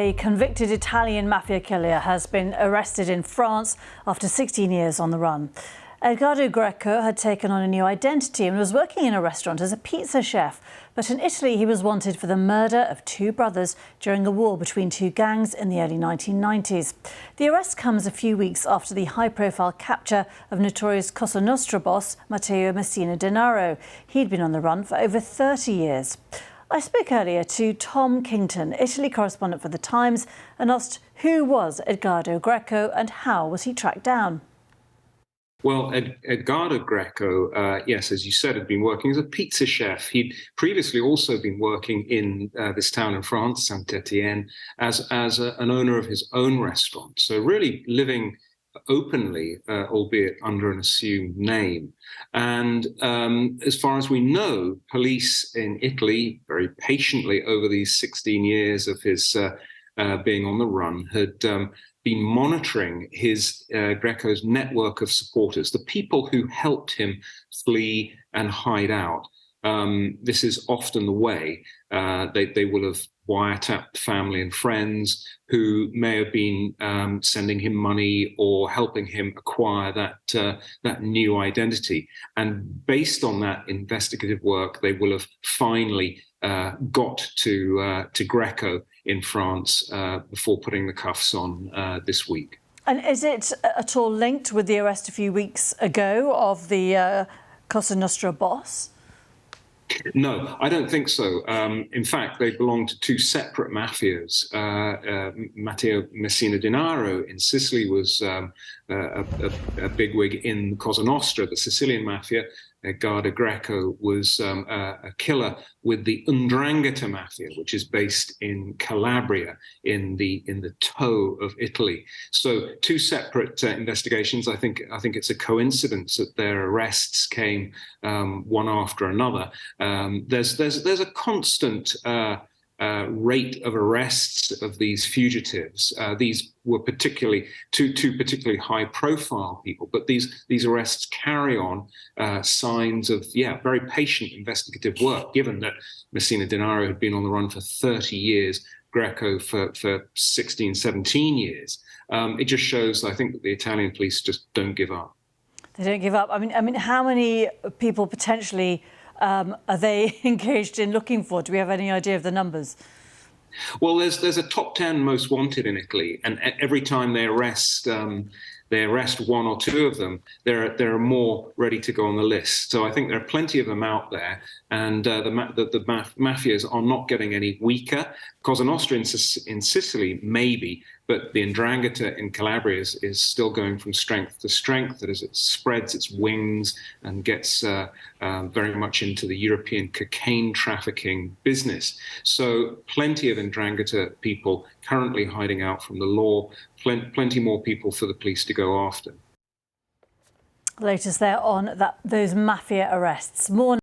A convicted Italian mafia killer has been arrested in France after 16 years on the run. Edgardo Greco had taken on a new identity and was working in a restaurant as a pizza chef. But in Italy, he was wanted for the murder of two brothers during a war between two gangs in the early 1990s. The arrest comes a few weeks after the high-profile capture of notorious Cosa Nostra boss Matteo Messina Denaro. He'd been on the run for over 30 years. I spoke earlier to Tom Kington, Italy correspondent for The Times, and asked who was Edgardo Greco and how was he tracked down? Well, Edgardo Greco, yes, as you said, had been working as a pizza chef. He'd previously also been working in this town in France, Saint-Étienne, as an owner of his own restaurant. So really living openly, albeit under an assumed name. And as far as we know, police in Italy, very patiently over these 16 years of his being on the run, had been monitoring Greco's network of supporters, the people who helped him flee and hide out. This is often the way. They will have wiretapped family and friends who may have been sending him money or helping him acquire that new identity. And based on that investigative work, they will have finally got to Greco in France before putting the cuffs on this week. And is it at all linked with the arrest a few weeks ago of the Cosa Nostra boss? No, I don't think so. In fact, they belong to two separate mafias. Matteo Messina Denaro in Sicily was a bigwig in Cosa Nostra, the Sicilian mafia. Edgardo Greco was a killer with the Ndrangheta mafia, which is based in Calabria, in the toe of Italy. So two separate investigations. I think it's a coincidence that their arrests came one after another. There's a constant rate of arrests of these fugitives. These were particularly two particularly high-profile people, but these arrests carry on signs of very patient investigative work. Given that Messina Denaro had been on the run for 30 years, Greco for 16, 17 years, it just shows, I think, that the Italian police just don't give up. They don't give up. I mean, how many people potentially are they engaged in looking for? Do we have any idea of the numbers? Well, there's a top 10 most wanted in Italy, and every time they arrest one or two of them, there are more ready to go on the list. So I think there are plenty of them out there, and the mafias are not getting any weaker. Cosa Nostra in Sicily, maybe, but the 'Ndrangheta in Calabria is still going from strength to strength, as it spreads its wings and gets very much into the European cocaine trafficking business. So plenty of 'Ndrangheta people currently hiding out from the law, plenty more people for the police to go after. Latest there on those mafia arrests. More